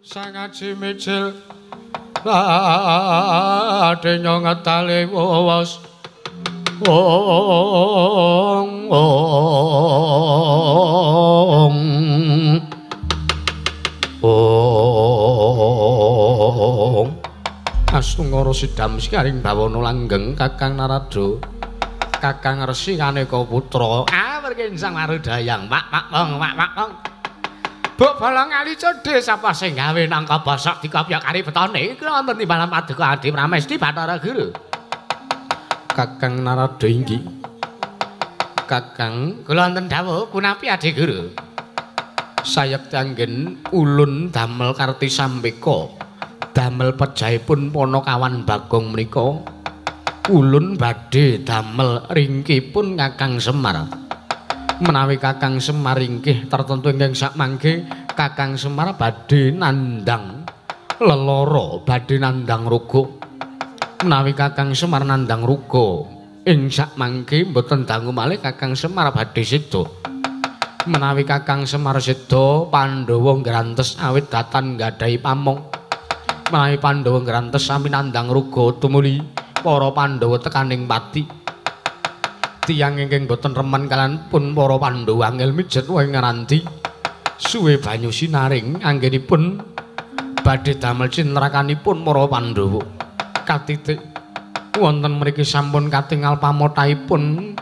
sangaji micil adenya ngetale wawas ong Astungara sidam sikaring bawana langgeng Kakang Narada Kakang Resi Kaneka Putra mergi sang marudayang pak mong Buk bolong ali cedhe sapa sing gawe nangka bosok dikopyokari betone iki wonten timbalan paduka Adi Pramesti Bathara Guru Kakang Narada inggih Kakang kula wonten dawuh punapi Adi Guru sayekti anggen ulun damel karti sampeka damel pejahipun Panakawan Bagong menika ulun badhe damel ringkipun Kakang Semar menawi Kakang Semar inggih tertentu ingkang sakmangke Kakang Semar badhe nandhang lelara badhe nandhang ruga menawi Kakang Semar nandhang ruga ing sakmangke mboten dangu malih Kakang Semar badhe seda menawi Kakang Semar seda Pandhawa ngrantes awit datan nggadahi pamong menawi Pandhawa ngrantes sami nandhang ruga tumuli para Pandhawa tekaning pati tiyang ingkang boten remen kalian pun para Pandhawa angel mijet wae ngrandi suwe banyu sinaring anggenipun badhe damel cintrakanipun para Pandhawa katitik wonten mriki sampun katingal pamothaipun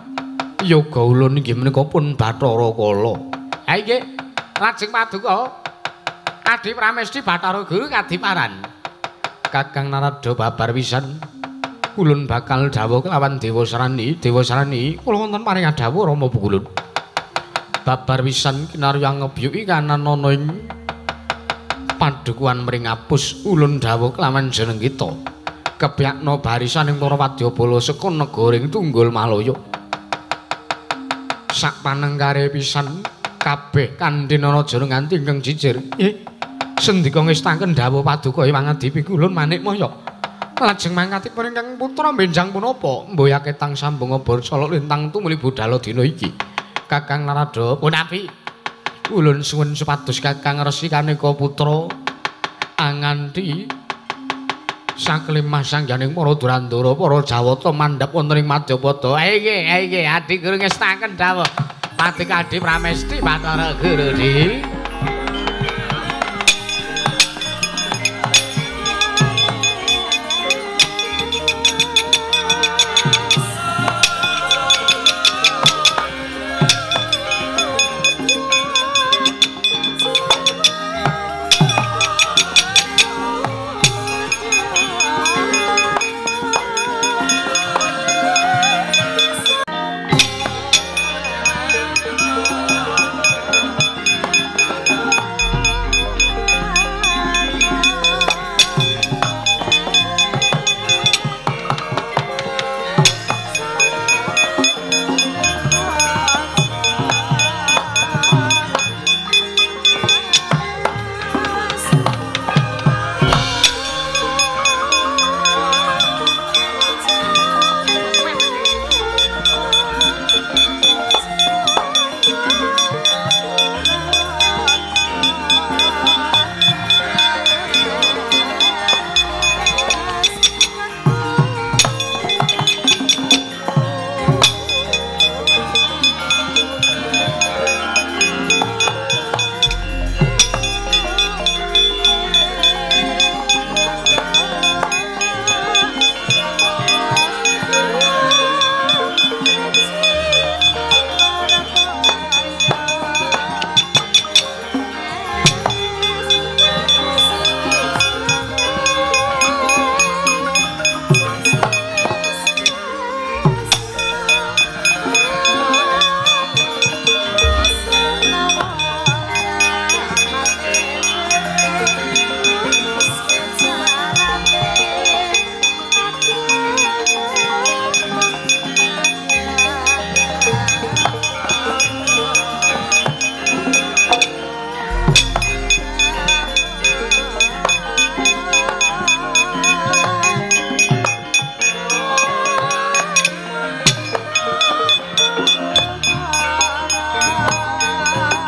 yoga ulun inggih menika pun Bathara Kala ha nggih lajeng paduka Adi Pramesti Bathara Guru kadiparan Kakang Narada babar pisan ulun bakal dawuh kelawan Dewa Srani kula wonten paring dawuh Rama Pukulun babar pisan kinarya ngebyuki kanan ana ing padukuhan mring apus ulun dawuh kelawan jeneng kita kebyakna barisan ing para wadyabala saka negara ing Tunggul Malaya sak panengkare pisan kabeh kandhena jero nganti ingkang jijir sendika ngestaken dawuh paduka Hyang Adi Pikulun manik moyo lajeng mangkatipun ingkang putra benjang punapa mboyake tang sambung Barsala lintang tumuli budhal dina iki Kakang Narada punapi ulun suwun supados Kakang Resi Kaneka Putra anganti saklimah sangganing para Durandara para Jawata mandhap wonten ing Madyapada nggih Adi Guru ngestaken dawuh paduka Adi Pramesti Bathara Guru di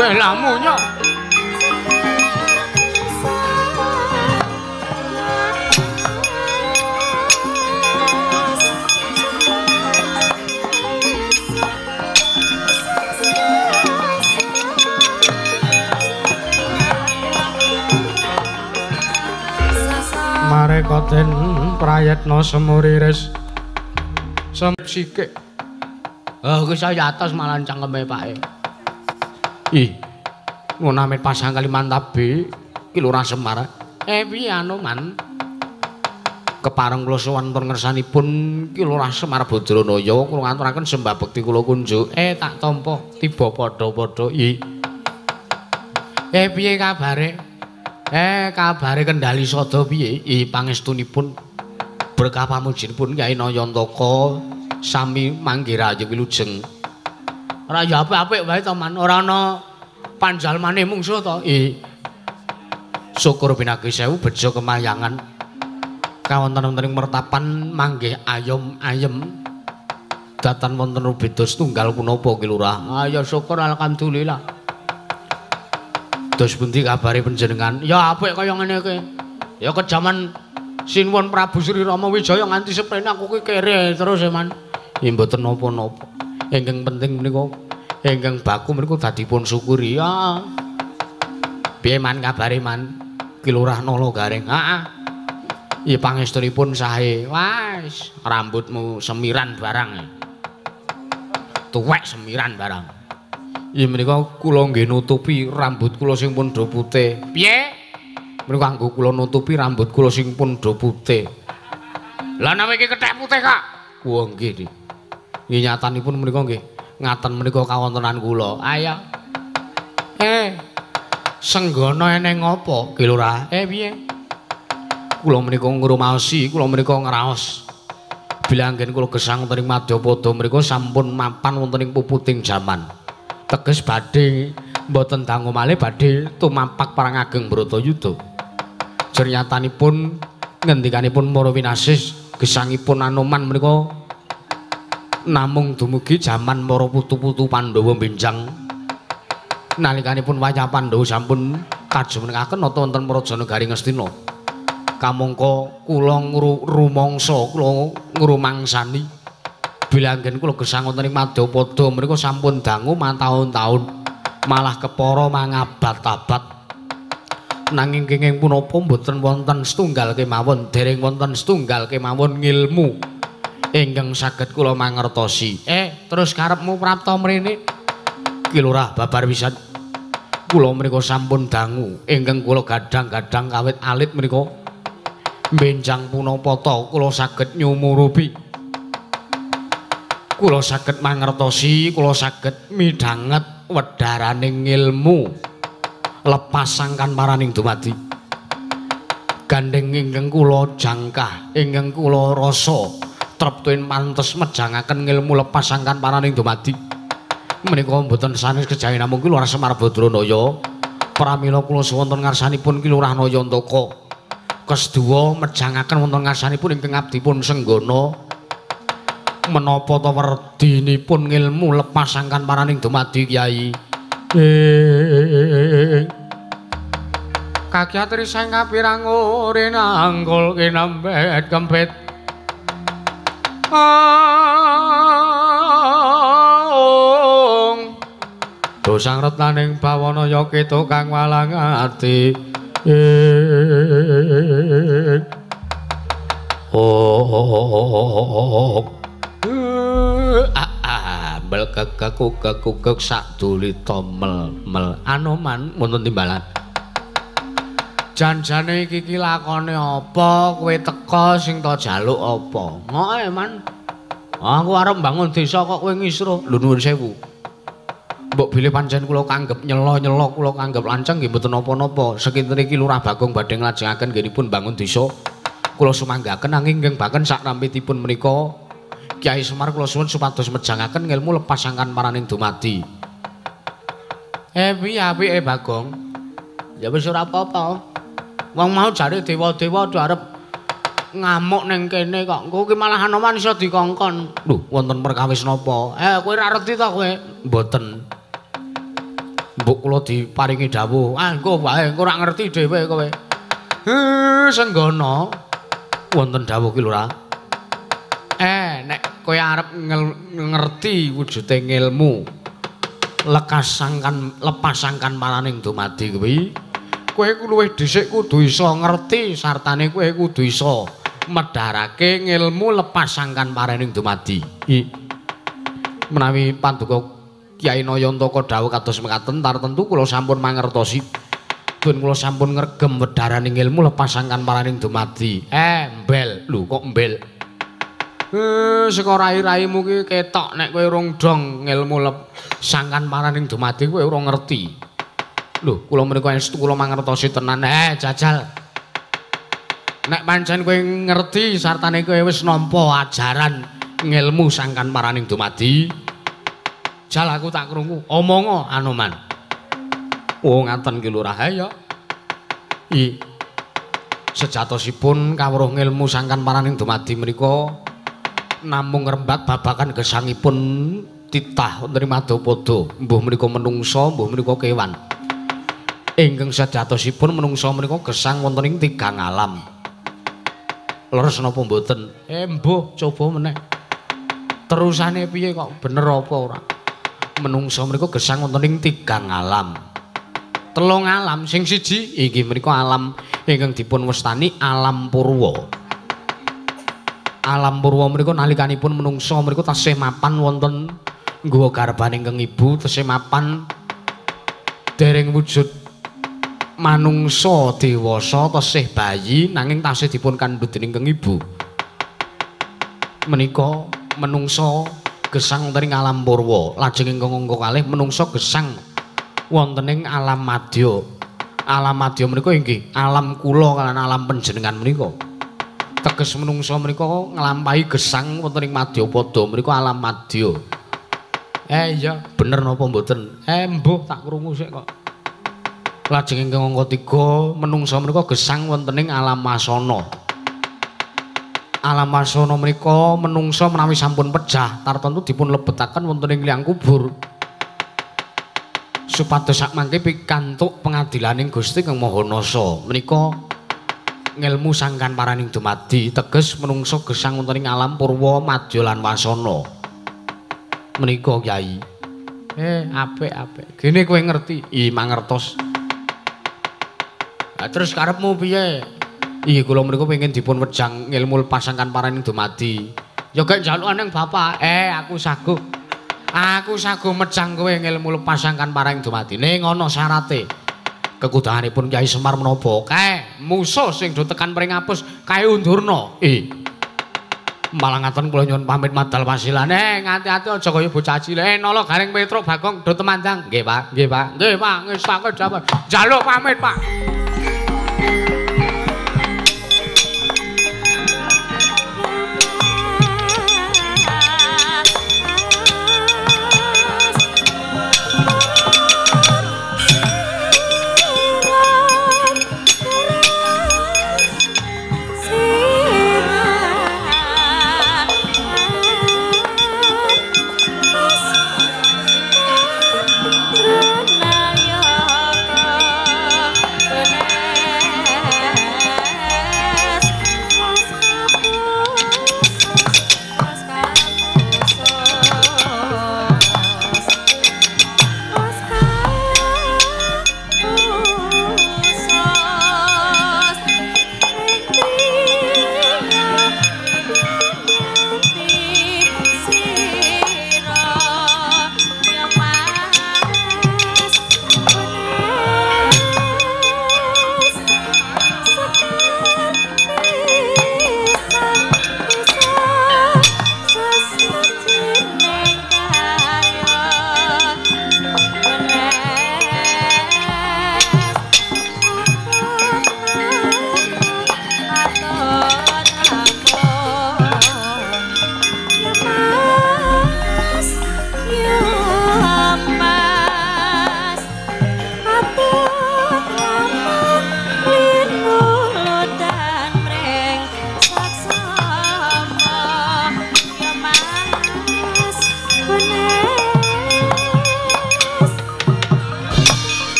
Weh lamunyo parekoten prayetna semuriris semsikik. Kuwi saya atas malah cangkeme pake. Ih. Ngono amit pasang Kalimantan B ki Lurah Semar. Piye anu man? Kepareng kula sowan wonten ngersanipun ki Lurah Semar Badranaya kula ngaturaken sembah bekti kula kunjuk. Tak tampa tiba padha-padha. Piye kabare? Kabare Kendali Sada piye? Pangestunipun berkah pamujinipun Kyai Nayantaka sami manggih rayi wilujeng. Ora ya apik-apik wae to man, ora ana panjalmane mungsuh to. Syukur binagi sewu bejo kemayangan. Kawonten-wonten ing mertapan manggih ayem-ayem. Datan wonten rubeda setunggal punapa ki Lurah? Ya syukur alhamdulillah. Dos pundi kabare panjenengan? Ya apik kaya ngene iki. Ya kejaman Sinuwun Prabu Sri Rama Wijaya nganti seprene aku ki kere terus man. Mboten napa-napa. Ingkang penting menika ingkang baku menika dadipun syukuri. Ya. Piye man kabare man? Ki Lurah Nala Garing. Iya pangestunipun sae. Wes, rambutmu semiran barang. Tuwek semiran barang. Iya menika kula nggih nutupi rambut kula sing pun do putih. Piye? Menika kanggo kula nutupi rambut kula sing pun do putih. Lah nami iki kethek putih, Kak. Wah nggih, Dik. Nggih nyatanipun menika nggih ngaten menika kawontenan kula. Ayo. Senggana eneng apa, Ki Lurah? Piye? Kula menika ngrumaosi, kula menika ngraos. Bilanggen kula gesang wonten ing Madyapada menika sampun mapan wonten ing puputing jaman. Teges badhe mboten dangu malih badhe tumapak perang ageng Bratayuda. Jernyatanipun ngendikanipun para winasis gesangipun Anoman menika namung dumugi jaman para putu-putu Pandhawa benjang. Nalikanipun wayah Pandhawa sampun kajumenengaken nata wonten Prajanagari Ngastina. Kamangka kula rumangsa kula ngrumangsani bilanggen kula gesang wonten ing Madyapada menika sampun dangu mataun-taun malah kepara mangabad-abad. Nanging kenging punapa mboten wonten setunggal kemawon dereng wonten setunggal kemawon ngilmu ingkang saged kula mangertosi. Terus karepmu prapta mrene Ki Lurah babar wisan kula menika sampun dangu ingkang kula gadang-gadang kawit alit menika benjang punapa ta kula saged nyumurupi, kula saged mangertosi, kula saged midhanget wedharaning ilmu lepas sangkan paraning dumadi gandeng ingkang kula jangkah ingkang kula rasa treptuin pantes mejangaken ilmu lepas sangkan paraning dumadi menika mboten sanes kejawi namung Ki Lurah Semar Badranaya pramila kula suwonten ngarsanipun Ki Lurah Nayantaka kedua mejangaken wonten ngarsanipun ingkang abdipun senggana menapa ta werdinipun ngilmu lepas sangkan paraning dumadi Kyai. Kaki atri sang kapirang ore nanggol kinambet kempet. Dosang retnaning bawana kita kang walang ati. Ambel kekek sak dulita mel Anoman wonten timbalan. Janjane iki lakone apa kowe teka sing ta jaluk apa? Ngoe man. Aku arep mbangun desa kok kowe ngisruh. Lho nuwun sewu. Mbok bilih pancen kula kanggep nyelo-nyelo kula kanggep lanceng nggih mboten napa-napa. Sekinten iki Lurah Bagong badhe nglajengaken nggenipun bangun desa. Kula sumanggaken nanging nggih baken sak rampitipun menika Kyai Semar kula suwun supados mejangaken ngilmu lepas sangkan paraning dumadi. Piye apike Bagong? Ya wis ora apa-apa. Wong mau jare dewa-dewa arep ngamuk ning kene kok. Engko ki malah Anoman iso dikongkon. Lho, wonten perkawis napa? Kowe ora reti ta kowe? Mboten. Mbok kula diparingi dawuh. Engko wae, engko ora ngerti dhewe kowe. Senggana wonten dawuh Ki Lurah. Nek kowe arep ngerti wujude ngilmu lepas sangkan paraning dumadi kuwi, kowe luwih dhisik kudu iso ngerti sartane kowe kudu iso medharake ngilmu lepas sangkan parening dumadi. Menawi Paduka Kyai Nayantaka dawuh kados mekaten tartentu kula sampun mangertosi. Dun kula sampun ngregem wedharaning ilmu lepas sangkan parening dumadi. Mbel, lho kok mbel. Saka rai-raimu ki ketok nek kowe urung dong ngilmu sangkan parening dumadi kowe ora ngerti. Lho, kula menika estu kula mangertosi tenan. Jajal. Nek pancen kowe ngerti sartane kowe wis nampa ajaran ngilmu sangkan paraning dumadi. Jal aku tak krungu. Omongo Anoman. Oh ngaten ki Lurah ya. Sejatosipun kawruh ngilmu sangkan paraning dumadi menika namung ngrembak babakan gesangipun titah wonten ing Madapada. Mbuh menika menungsa, mbuh menika kewan. Ingkang sejatosipun menungsa menika gesang wonten ing tigang alam. Leres napa mboten? Mbuh, coba meneh. Terusane piye kok bener apa ora? Menungsa menika gesang wonten ing tigang alam. Telung alam sing siji inggih menika alam ingkang dipun wastani alam purwa. Alam purwa menika nalikanipun menungsa menika tasih mapan wonten nggawa garbaning Kang Ibu, tasih mapan dereng wujud manungsa dewasa tasih bayi nanging tasih dipun kandhut dening Kang Ibu. Menika menungsa gesang wonten ing alam purwa, lajeng ingkang angka kalih menungsa gesang wonten ing alam madya. Alam madya menika inggih alam kula kaliyan alam panjenengan menika. Teges menungsa menika nglampahi gesang wonten ing Madyapada menika alam madya. Iya, bener napa mboten? Mbuh tak krungu sik kok. Lajeng ingkang angka 3 menungsa menika gesang wonten ing alam wasana. Alam wasana menika menungsa menawi sampun pejah tartemtu dipun lebetaken wonten ing liang kubur. Supados sakmangke pikantuk pengadilaning Gusti Kang Maha Nasa. Menika ngilmu sangkan paraning dumadi teges menungsa gesang wonten ing alam purwa, madya lan wasana. Menika Kyai. Apik. Gene kowe ngerti? Mangertos. Terus karepmu piye? Kula mriku pengin dipun wejang ngilmu pasangkan paraning dumadi. Ya gek njalukan ning Bapak. Aku saguh. Aku saguh mejang kowe ngilmu pasangkan paraning dumadi. Ning ana syarate. Kekudahanipun Kyai Semar menapa? Kae musuh sing do tekan pring apus kae undurna. Malah ngaten kula nyuwun pamit madal pasilan. Ngati-ati aja kaya bocah cilik. Nala Garing Petruk Bagong do temandang. Nggih, Pak. Nggih, Pak. Nggih, Pak. Ngestake dawuh. Njaluk pamit, Pak.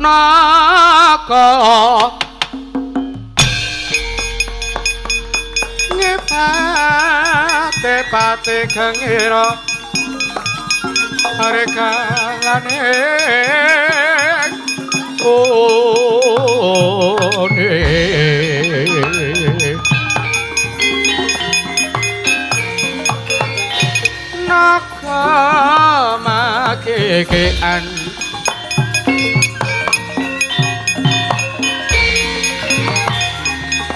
naga ngepate gengira rekalane naga makekean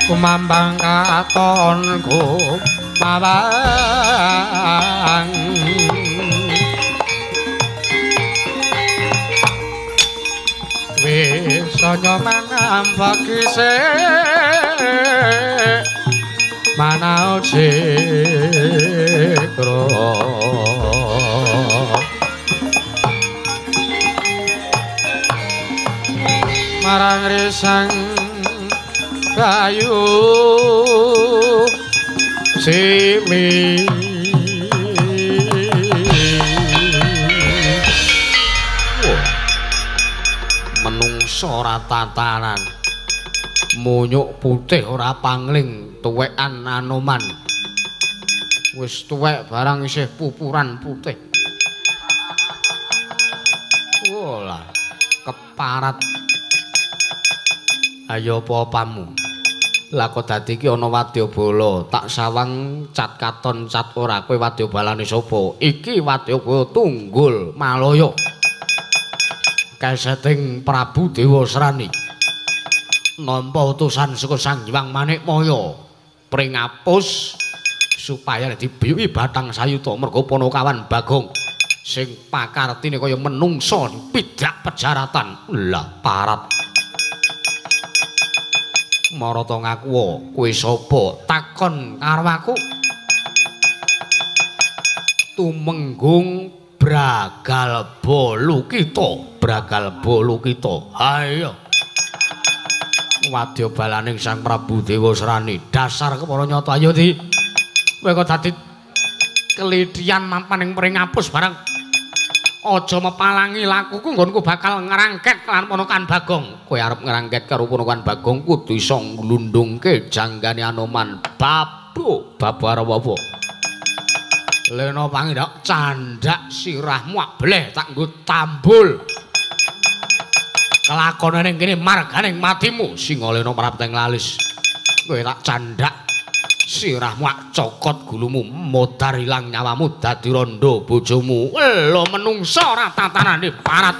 kumambang katonku mawang wis sanya mangambakise manao cikro marang risang kayu simi menungso ora tatanan munyuk putih ora pangling tuwekan Anoman wis tuwek barang isih pupuran putih wolah keparat ayo apa-apamu lah kok dadi iki ana wadyabala tak sawang cat katon cat ora kowe wadyabalane sapa iki wadyabala Tunggul Malaya kaseting Prabu Dewasrani nampa utusan saka Sang Hyang Manikmaya pringapus supaya dibiyuki Bathang Sayuta merga Panakawan Bagong sing pakartine kaya menungsa pidak pejaratan lah parat marata ngaku kowe sapa takon karo aku tumenggung Bragal Bolu kita ayo wadyabalaning Sang Prabu Dewasrani dasar kepara nyata ayo di kowe kok dadi kelithian mapan ing pringapus barang aja mepalangi lakuku nggonku bakal ngrangket lan Ponokan Bagong kowe arep ngrangket karo Ponokan Bagong kudu iso nglundungke janggane Anoman babar apa lena pangindak candhak sirahmu ableh tak nggo tambul kelakonane kene marganing matimu Singalena Prapteng Lalis kowe tak candhak sirahmu cokot gulumu modar ilang nyawamu dadi rondo bojomu lho menungsa ora tatanane parat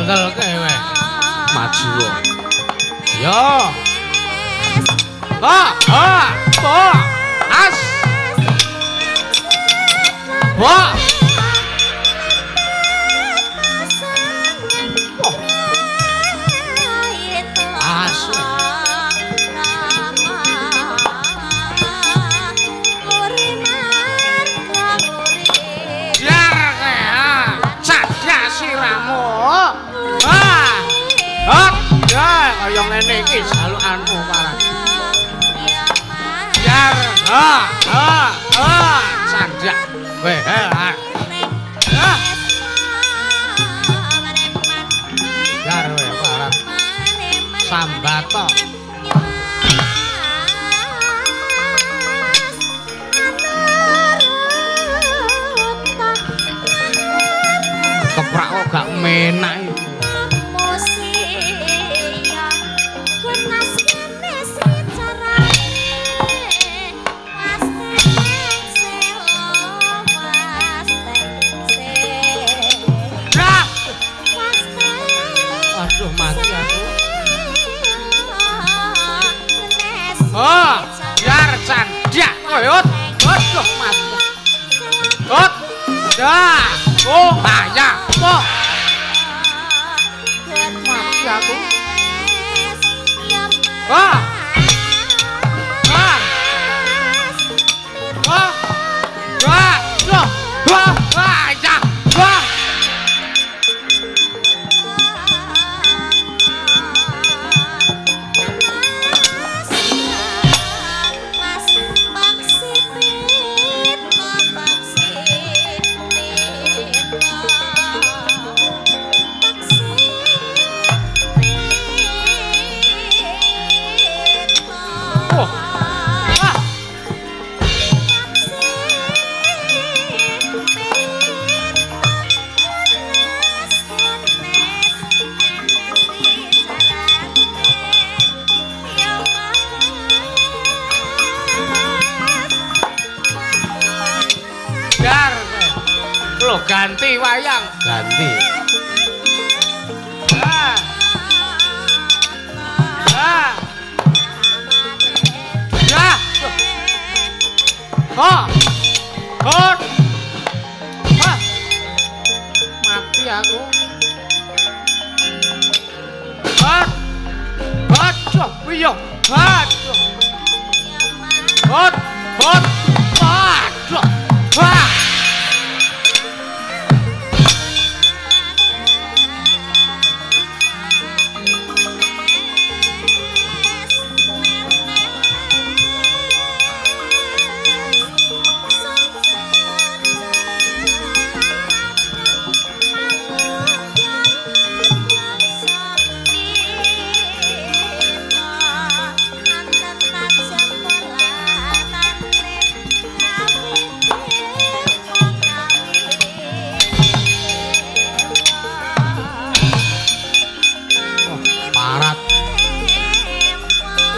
ndel kowe maju yo as kaya ngene iki jalukanmu parang jar sanjak kowe jar kowe parang sambato keprak kok gak menak Hot, hot, mati. Hot. Dah. Oh, bahaya. Oh. Mati aku. Wah. Wah. Wah. Wah. Wah. Wah. Wah. Ya. Wah. Ganti wayang, ganti. Ah. Ah. Ya. Oh. Hot. Ah. Mati aku. Hot. Hot. Piye? Hot. Hot. Hot. Hot. Hot.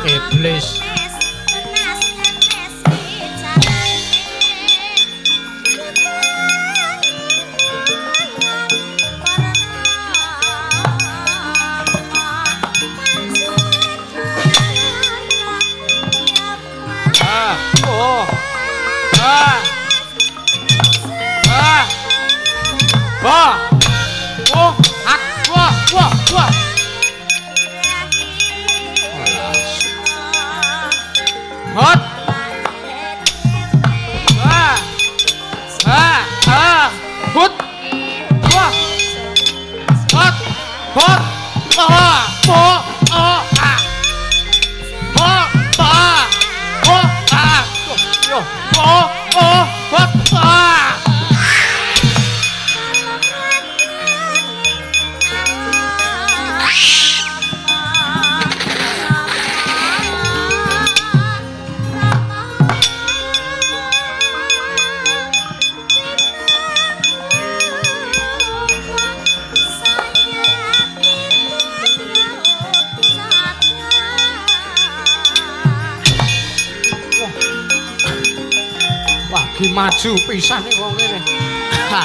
Iblis. Hot. Hot. Wah. Hot. Hot. Ah. Oh. Oh. Ah. Oh. Ah. Oh. Ah. Yo. Oh. Oh. Hot. Ah. Ki maju pisan ning wong kene. Ha.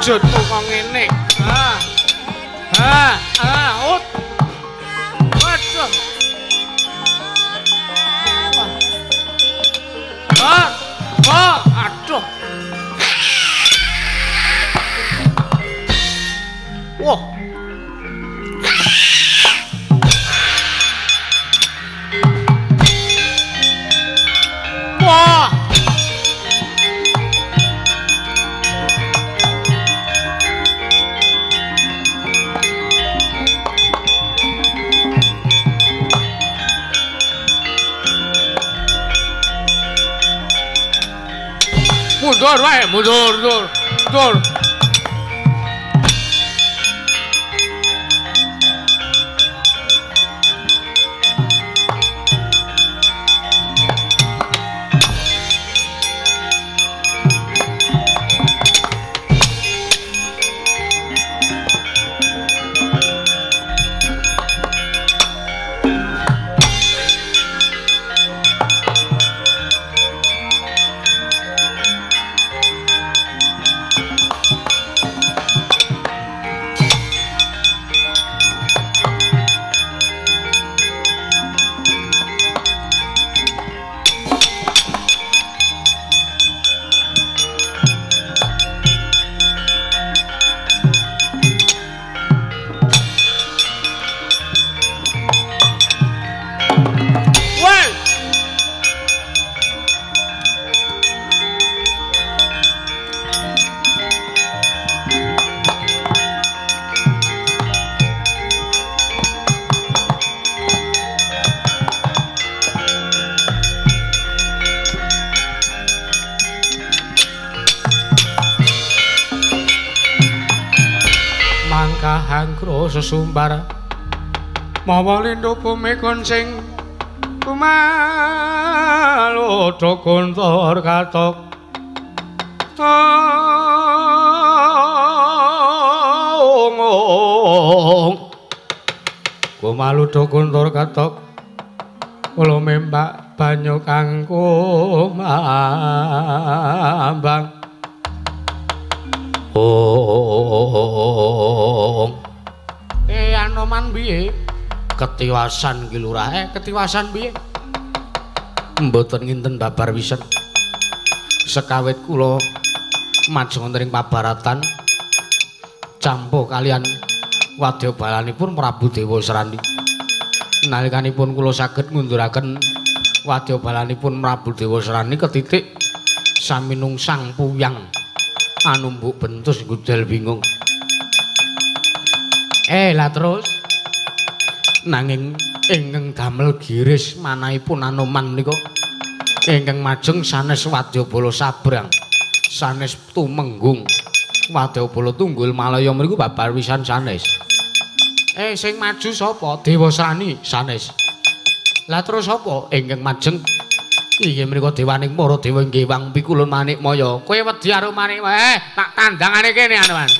wujudmu kok ngene. Ut. Waduh. Aduh. Wah. Wah. Mundur wae, mundur. Kahangkro sesumbar mawa lindho bumi kuncing kumaludo guntur katok kumaludo guntur katok kula membak banyu kang kumambang Anoman piye? Ketiwasan ki Lurah. Ketiwasan piye? Mboten nginten babar wisen. Sekawit kula majeng wonten ing pabaratan campuh kalian wadya balanipun Prabu Dewa Srani. Nalikanipun kula saged ngunduraken wadya balanipun Prabu Dewa Srani ketitik sami nungsang puyang anumbuk bentus gudel bingung. Lah terus nanging ingkang damel giris manahipun Anoman nika ingkang majeng sanes wadyabala sabrang sanes tumenggung wadyabala tunggul Malaya mriku babar wisan sanes. Sing maju sapa? Dewa Srani sanes. Lah terus sapa ingkang majeng? Inggih menika dewaning para dewa Gewang Pikulun Manikmaya. Kowe wedi karo Manikmaya? Tak tandangane kene Anoman.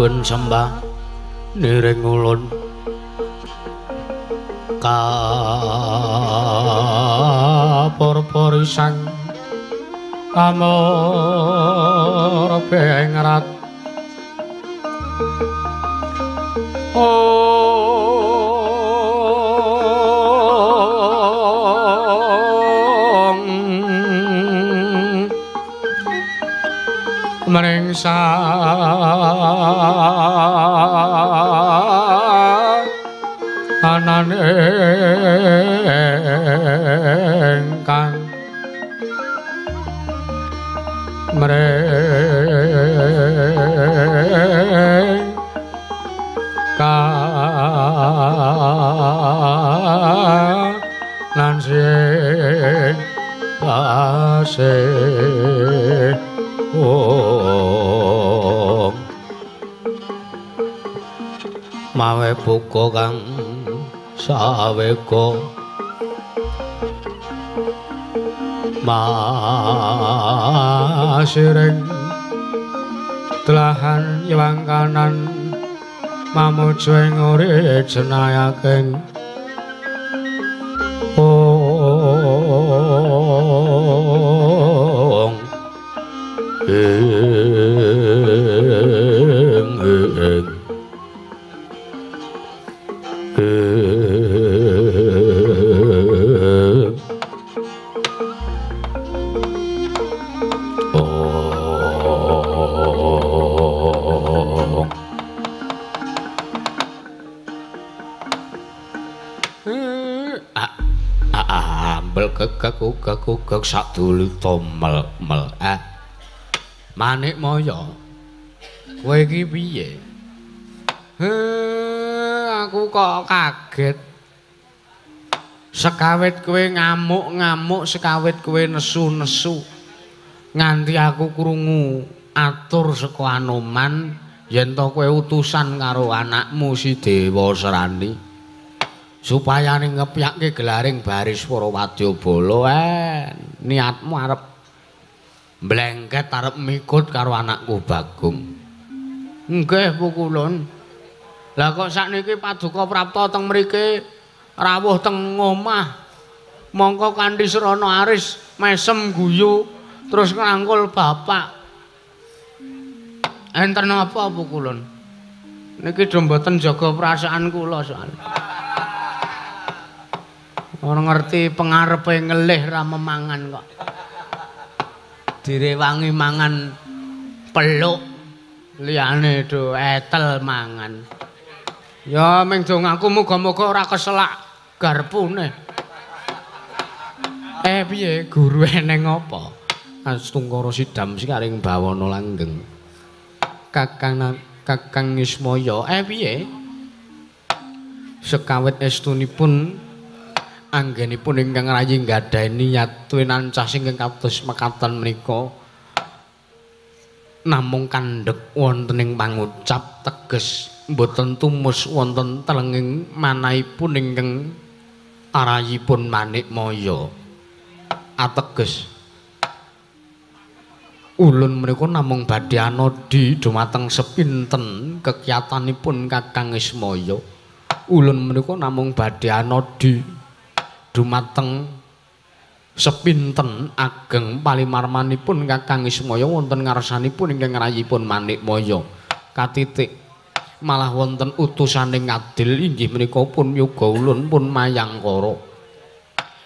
nuwun sembah niring ulun kapurpurisang amor bengrat Meringsa anane engkang lan sing kasih mawe buka kang sawega masiring telahan iwang kanan mamuju ing uri jenayaking gaguk sadulu tomel mel Manik Maya kowe iki piye aku kok kaget sekawit kowe ngamuk-ngamuk sekawit kowe nesu-nesu nganti aku krungu atur saka Anoman yen to kowe utusan karo anakmu si Dewa Serani supaya ning ngepyake gelaring baris para wadyabala niatmu arep mblengket arep mikut karo anakku Bagong nggih pukulun lah kok sakniki paduka prapta teng mriki rawuh teng omah mongko kanthi srana aris mesem guyu terus ngrangkul bapak enten apa pukulun niki do mboten jaga perasaan kula soalnya ora ngerti pengarepe ngelih ra memangan kok. Direwangi mangan peluk liyane do etel mangan. Ya ming dongaku muga-muga ora keselak garpune. Piye guru eneng apa? Astungkara Sidam sikaring bawana langgeng. Kakang Ismaya, piye? Sekawit estunipun anggenipun ingkang rayi nggadahi niat tuwinancah ingkang kados mekaten menika namung kandhek wonten ing pangucap teges mboten tumus wonten telenging manahipun ingkang arayipun Manik Maya ateges ulun menika namung badhe anodi dumateng sepinten kekiyatanipun Kakang Ismaya ulun menika namung badhe anodi dumateng sepinten ageng palimarmanipun Kakang Ismaya wonten ngarsanipun ingkang rayipun Manik Maya katitik malah wonten utusaning adil inggih menika pun yoga ulun pun mayangkara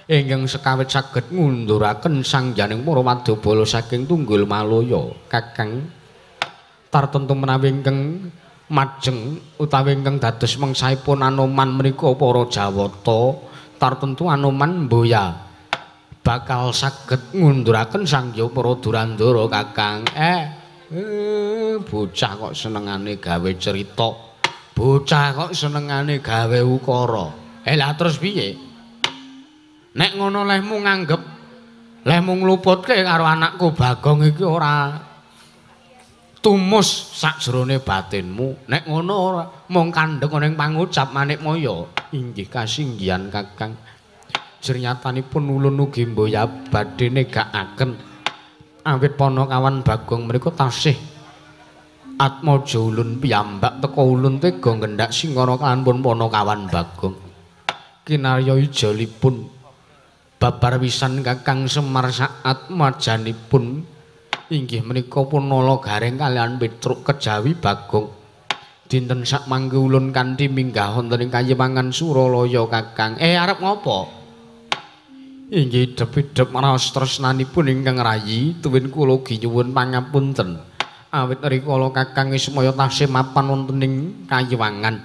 ingkang sekawit saged ngunduraken sangjaning para wadyabala saking Tunggul Malaya Kakang tartentu menawi ingkang majeng utawi ingkang dados mangsaipun Anoman menika para Jawata tartentu Anoman mboya bakal saged ngunduraken sangya para Durandara Kakang bocah kok senengane gawe cerita bocah kok senengane gawe ukara lah terus piye nek ngono lehmu nganggep lehmu ngluputke karo anakku Bagong iki ora tumus sakjroning batinmu nek ngono ora mung kandheng ning pangucap Manik Maya inggih kasinggihan Kakang jernyatanipun ulun ugi mboya badhe negakaken awit Panakawan Bagong menika tasih Atmaja ulun piyambak teka ulun tega ngendhak singara kan pun Panakawan Bagong. Kinarya ijalipun babar wisan Kakang Semar saat majanipun inggih menika punala gareng kalian Petruk Kejawi Bagong. Dinten sak mangke ulun kanthi minggah wonten ing Kayewangan Suralaya Kakang. Arep ngopo? Inggih dep-dep raos tresnanipun ingkang rayi tuwin kula nyuwun pangapunten. Awit rikala Kakang Ismaya tasih mapan wonten ing Kayewangan,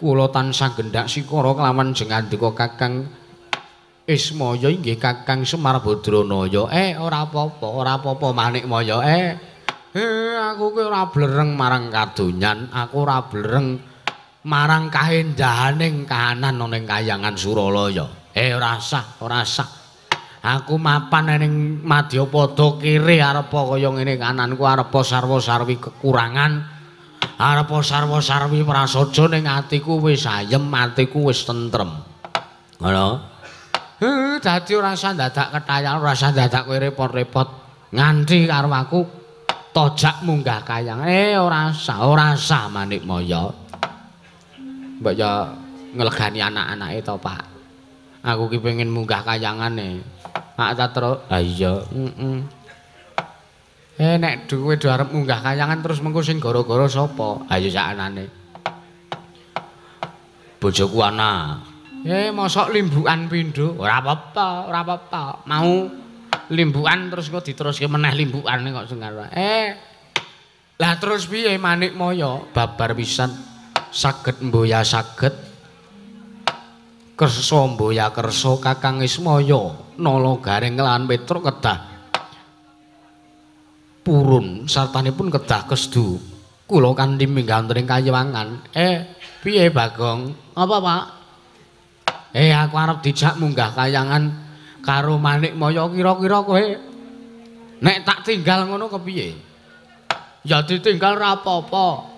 kula tansah gendhak sikara kelawan jengandika Kakang Ismaya inggih Kakang Semar Badranaya. Ora apa-apa Manikmaya. Aku ki ora blereng marang kadonyan, aku ora blereng marang kaendahaning kahanan ana ing Kahyangan Suralaya. Ora sah. Aku mapan ning Madyapada kiri arepa kaya ngene kananku arepa sarwa-sarwi kekurangan, arepa sarwa-sarwi prasaja ning atiku wis ayem, atiku wis tentrem. Ngono. Dadi ora usah dadak ketayan, ora usah dadak kowe repot-repot nganti karo aku tojak munggah Kahyangan. Ora usah Manikmaya. Mbok ya nglegani anak-anake to, Pak. Aku ki pengen munggah Kahyangan Pak Tatro. Iya, nek kowe do arep munggah Kahyangan terus mengko sing gara-gara sapa? Ayo sakanane. Bojoku ana. Mosok limbukan pindho? Ora apa-apa. Mau limbukan terus kok diteruske meneh limbukane kok sing karo. Lah terus piye Manikmaya? Babar pisan saged mboya saged kersa mboya kersa Kakang Ismaya nala gareng lan Petruk kedah purun sartanipun kedah kesdu kula kanthi minggah wonten ing Kayewangan. Piye Bagong? Apa Pak? Aku arep dijak munggah Kahyangan karo Manikmaya. Kira-kira kowe nek tak tinggal ngono kepiye? Ya ditinggal ora apa-apa.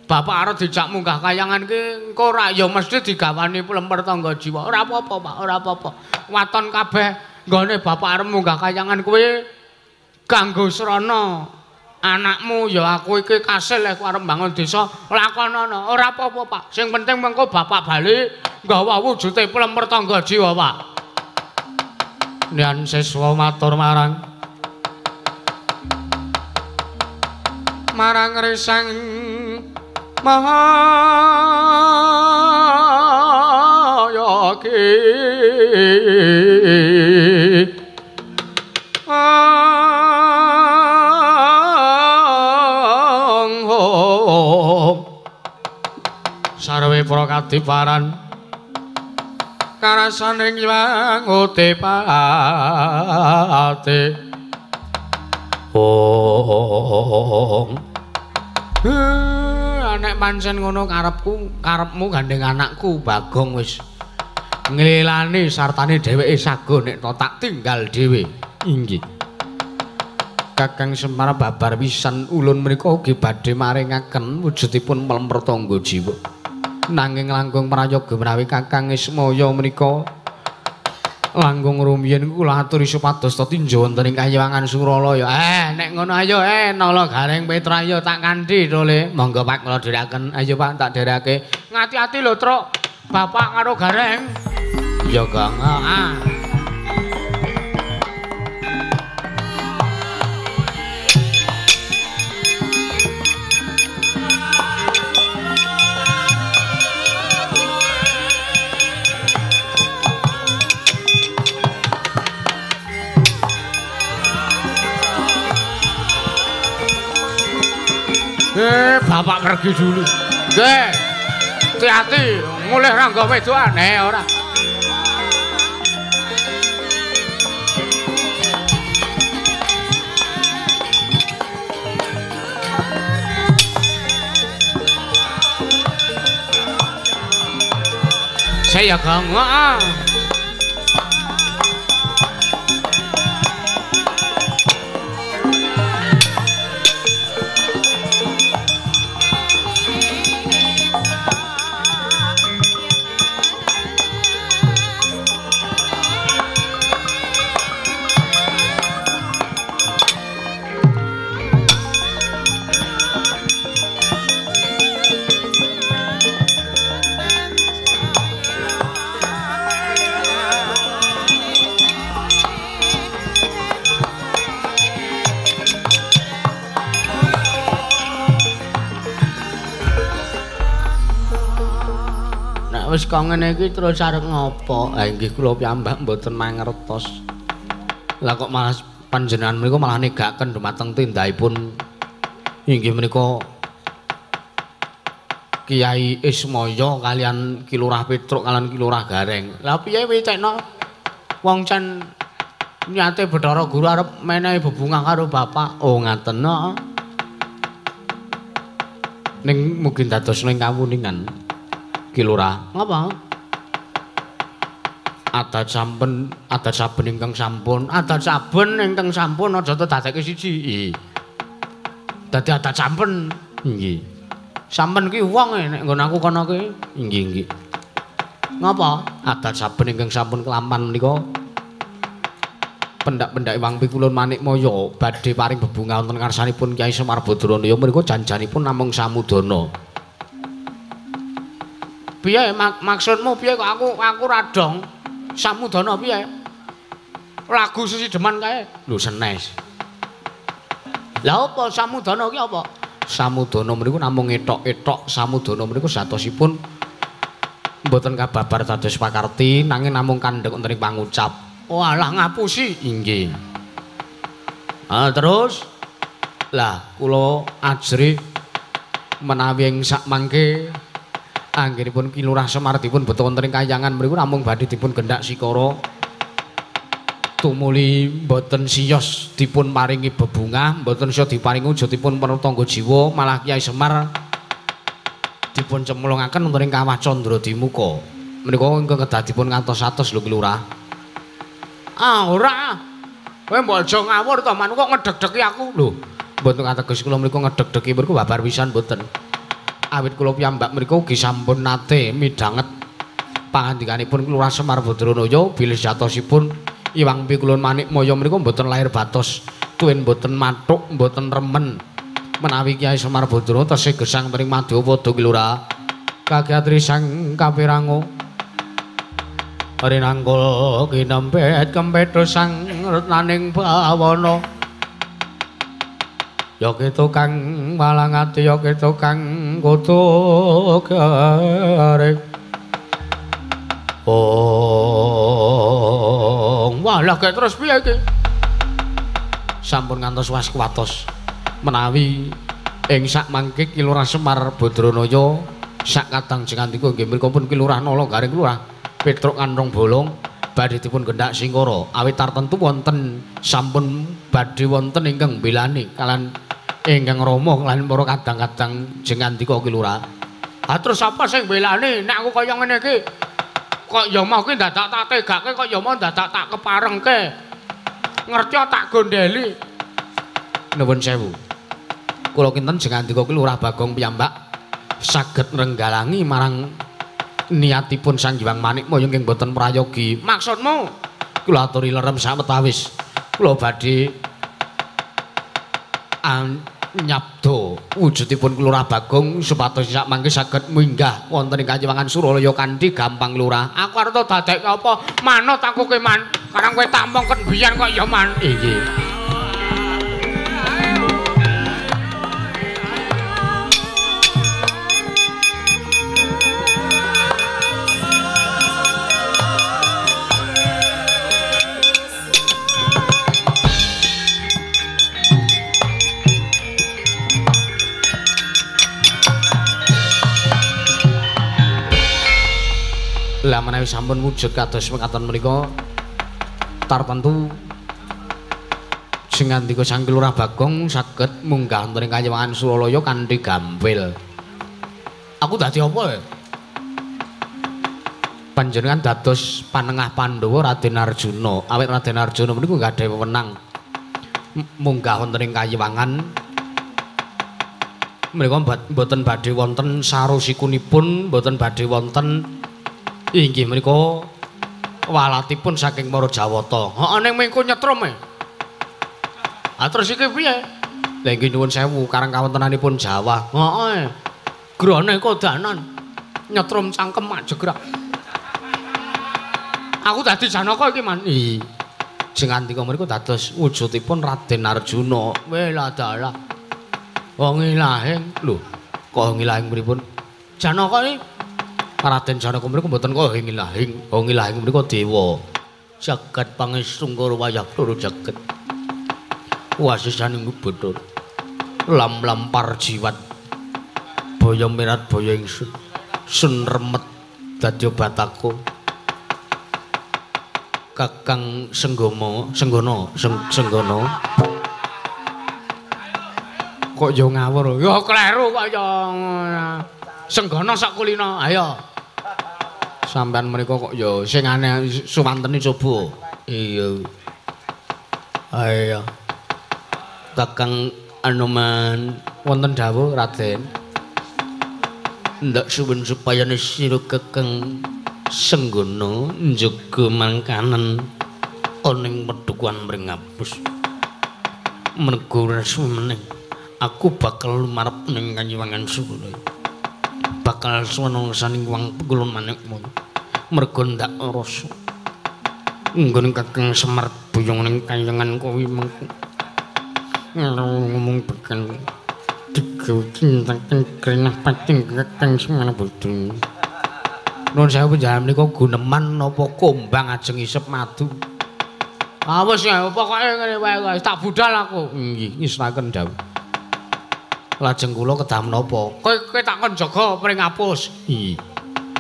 Bapak arep dijak munggah Kahyangan ki engko ora ya mesti digawani plemper tangga jiwa. Ora apa-apa, Pak, ora apa-apa. Waton kabeh nggone bapak arep munggah Kahyangan kowe kanggo srana anakmu ya aku iki kasil aku arep bangun desa lakonono. Ora apa-apa, Pak. Sing penting mengko bapak bali nggawa wujute plemper tangga jiwa, Pak. Nyan seswa matur marang risang Mahayaki sarwe para kadiparan karasaning Hyang Utipati nek pancen ngono karepmu gandeng anakku Bagong wis nglelani sartane dheweke sago nek to tak tinggal dhewe. Inggih. Kakang Semar babar pisan ulun menika ugi badhe maringaken wujudipun mlemper tangga jiwa. Nanging langkung prayoga menawi Kakang Ismaya menika langkung rumiyin kula aturi supados tinja wonten ing Kayewangan Suralaya. Nek ngono ayo nala gareng Petra ayo tak kanthi to Le. Monggo Pak kula dherekaken. Ayo Pak tak dhereke. Ngati-ati lho, Truk. Bapak karo gareng. Ya, Kang. Bapak pergi dulu. Nggih. Hati-hati, mulih rangga wedokan ora. Saya Kang. wis kok ngene iki terus arep ngopo? Ha inggih kula piyambak mboten mangertos. Lah kok malah panjenengan menika malah negaken dumateng tindahipun inggih menika Kiai Ismaya kalian Ki Lurah Petruk kalian Ki Lurah Gareng. Lah piye wicekno wong can nyate Bathara Guru arep menehi bebungah karo bapak. Oh ngaten no. Ning mungkin dados ning kawuningan Ki Lurah. Ngapa? Adat saben ingkang sampun aja dadekke siji. Dadi adat sampun. Nggih. Sampun ki wong nek nggon aku kono ki. Nggih. Ngapa? Adat saben ingkang sampun kelaman menika pendak-pendak Wangpi Kulon Manikmaya badhe paring bebungah wonten ngarsanipun Kyai Semar Badranaya menika janjanipun namung samudana. Piye maksudmu piye kok aku radong samudana piye? Lagu sesideman kae. Lho senes. Lah apa samudana ki apa? Samudana mriku namung etok-etok samudana mriku satosipun mboten kababar dados pakarti nanging namung kandhek wonten ing pangucap. Oh alah ngapusi inggih. Terus lah kula ajrih menawi ing sak mangke anggenipun Ki Lurah Semar dipun beto wonten ing kahyangan mriku namung badhe dipun gendhak sikara tumuli mboten siyos dipun paringi bebungah, mboten siyos diparingi wujudipun pranatangga jiwa, malah Kyai Semar dipun cemplungaken wonten ing Kawah Candra-Dimuka. Menika ingkang kedadipun ngantos atos lho Ki Lurah. Ah ora. Kowe mbok aja ngawur to, manuk kok ngedeg-degi aku lho. Mboten kateges kula mriku ngedeg-degi mriku babar pisan mboten. Awit kula piyambak mriku ugi sampun nate midhanget pangandikanipun Ki Lurah Semar Badranaya bilih jatosipun Iwangpi Kulon Manikmaya mriku mboten lahir batos, tuwin mboten mathuk, mboten remen. Menawi Kyai Semar Badranaya tesih gesang tering Madyapada Ki Lurah. Kagiatri sang kapirango Rinangkul kinempet kempet sang retnaning bawana. Ya tukang malang ati ya tukang kutuk gareng. Oh, walah gek terus piye iki? Sampun ngantos waskuwatos menawi ing sak mangke Ki Lurah Semar Badranaya sak kadang jengandika nggih menika pun Ki Lurah Nala Gareng Lurah Petruk Kandhong Bolong badhe dipun gendhak singkara awit tartentu wonten sampun badhe wonten ingkang mbelani kalian ingkang Rama lan para kadang-kadang jengandika Ki Lurah. Terus apa sing mbelani nek aku kaya ngene iki? Kok ya mau ki dadak tak tegake kok ya mau dadak tak keparengke. Ngerti tak gondeli. Nuwun sewu. Kula kinten jengandika Ki Lurah Bagong piyambak saged nrenggalangi marang niatipun Sang Hyang Manikmaya ingkang boten prayogi. Maksudmu? Kula aturi lerem sawetawis. Kula badhe nyabda wujudipun Ki Lurah Bagong supados sak mangke saged minggah wonten ing Kayiwangan Suralaya kanthi gampang Lurah. Aku arep dadekke apa? Manut aku ki man. Karang kowe tak mongken biyen kok ya man. Nggih. Lah menawi sampun wujud kados mekaten menika tartentu jengandika Sang Ki Lurah Bagong saged munggah wonten ing Kayiwangan Suralaya kanthi gampil. Aku dadi apa ya? Panjenengan dados panengah Pandhawa Raden Arjuna. Awit Raden Arjuna menika gadhah wewenang munggah wonten ing Kayiwangan. Menika mboten badhe wonten sarosikunipun, mboten badhe wonten inggih menika walatipun saking para Jawata. Heeh ning mengko nyetrum e. Terus iki piye? Lah inggih nuwun sewu karang kawontenanipun Jawa. Heeh. Grane kodanan nyetrum cangkem majegrak. Aku dadi Janaka iki man. Jengandika menika dados wujudipun Raden Arjuna. Wela dalah. Wong ilahing lho, kok ilahing pripun? Janaka iki Raden Janaka mriku mboten kok hingilahing. Hingilahing mriku dewa. Jagat pangesungkur wayah loro jagat. Wasisaning Bathara. Lam-lam parjiwat. Boyo mirat boyo ingsun. Sun remet dadya batako. Kakang Senggono. Kok yo ngawur. Ya kleru kok yo. Senggono sak kulina. Ayo. Sampeyan menika kok ya sing aneh suwantene coba. Iya. Ayo. Kakang Anoman wonten dawuh Raden. Ndak suwun supaya sira Kakang Senggono njaga mangkanen oning Padukuhan Mringapus. Mergo meneh aku bakal lumarep ning Kanyuwangan Sula. Bakal suwana saning wong kulon manekmu. Mergo ndak rasa nggon Kakang Semar buyung ning kayangan kuwi mengko ngomong bekal digawe cintaken krenah pacing Kakang Semar bodho. Nuwun sewu panjenengan menika guneman napa kombang ajeng isep madu. Ah wis ya pokoke ngene wae tak budal aku. Nggih ngisraken dawuh. Lajeng kula kedah menapa? Kowe takon jaga Mringapus. Iya.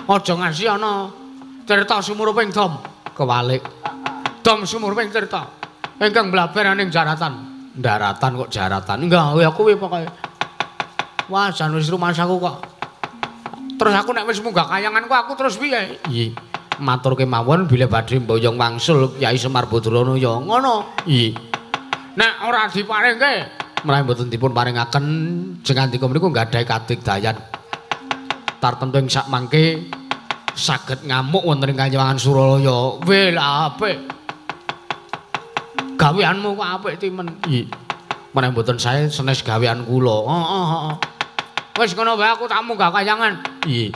Aja ngasi ana cerita sumuruping dom kewalik. Dom sumuruping cerita ingkang blabar ning jaratan. Daratan kok jaratan. Enggak, ya kuwi pokoke. Wah, jan wis rumasaku kok. Terus aku nek wis munggah kayanganku aku terus piye? Iya. Matur kemawon bila badhe mboyong wangsul Kyai Semar Badrana ya ngono. Iya. Nek ora diparingke menawi mboten dipun paringaken jengandika mriku nggadahi kadigdayan. Tartemtu ing sak mangke saged ngamuk wonten ing Kanyuwangan Suralaya. Weh lah apik. Gaweanmu kok apik timen. Nggih. Menawi mboten sae senes gawean kula. Heeh. Wis ngono wae aku tak munggah kayangan. Nggih.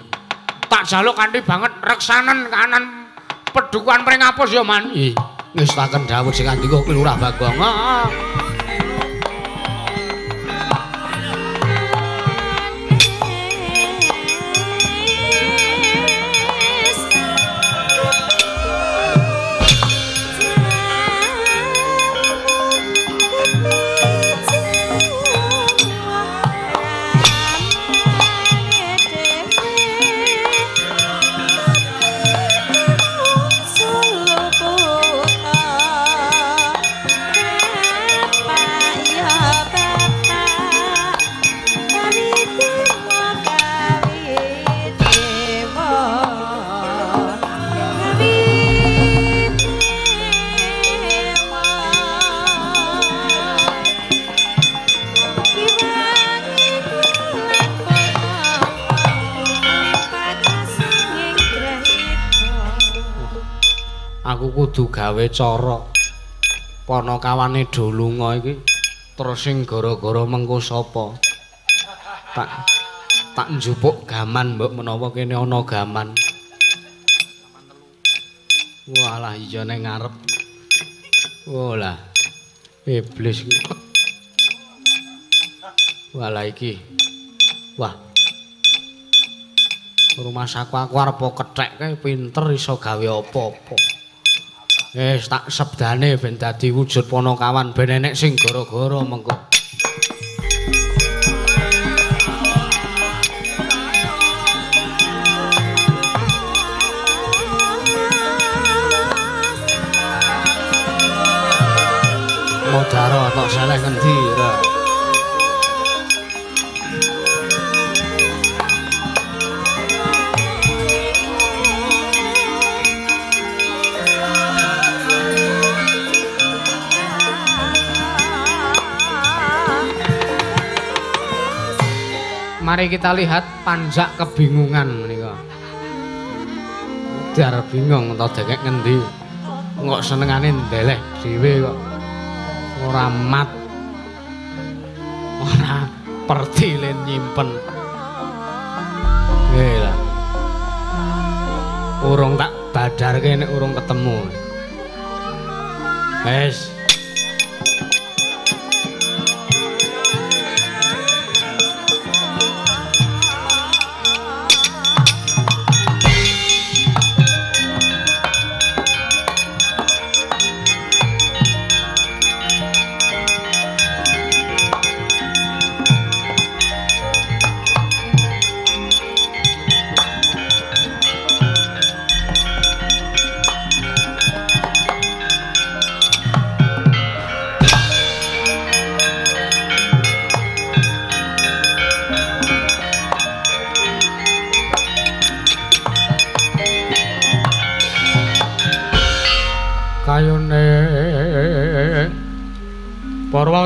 Tak jaluk kanthi banget reksanen kanan Padukuhan Mringapus ya, Man. Nggih. Ngestaken dawuh sing andika Lurah Bagong. Heeh. Aku kudu gawe cara panakawane do lunga iki terus sing gara-gara mengko sapa tak njupuk gaman mbok menawa kene ana gaman. Walah iya ning ngarep. Walah iblis iki. Walah iki. Wah. Rumah saku aku arep kethek kae pinter iso gawe apa-apa. Tak sebdane ben dadi wujud panakawan ben enek sing gara-gara mengko. Modaro tok seleh ngendi ra. Mari kita lihat Panjak kebingungan menika. Dar bingung to dengek ngendi. Kok senengane ndeleh dhewe kok. Ora mat. Ora pertilen nyimpen. Nggih lah. Urung tak badarke nek urung ketemu. Wes.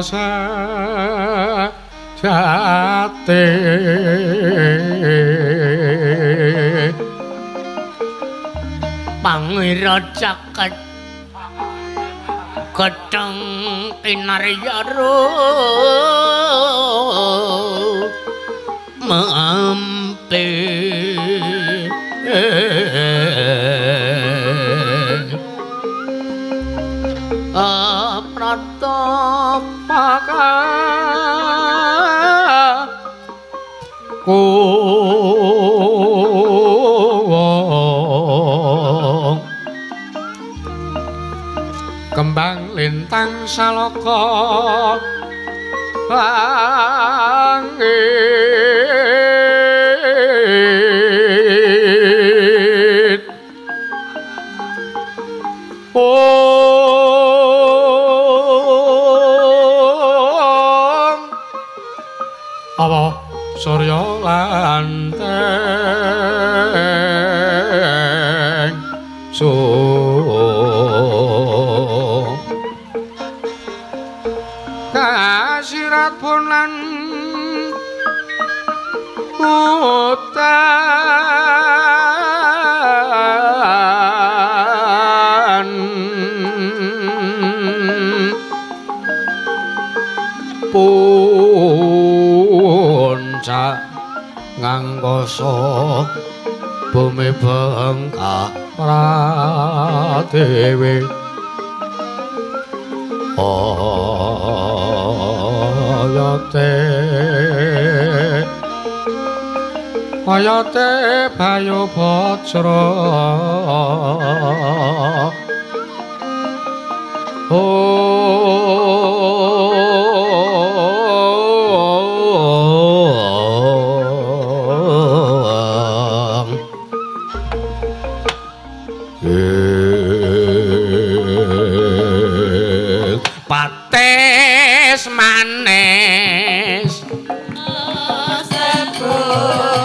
sajate pangira caket gedeng pinaryara mampir pratapaka kembang lintang salaka langit apa surya lanteng kasirat punan hutan puncak ngangkasa bumi bengkak pradewi ayate bayu bajra pates manis sebut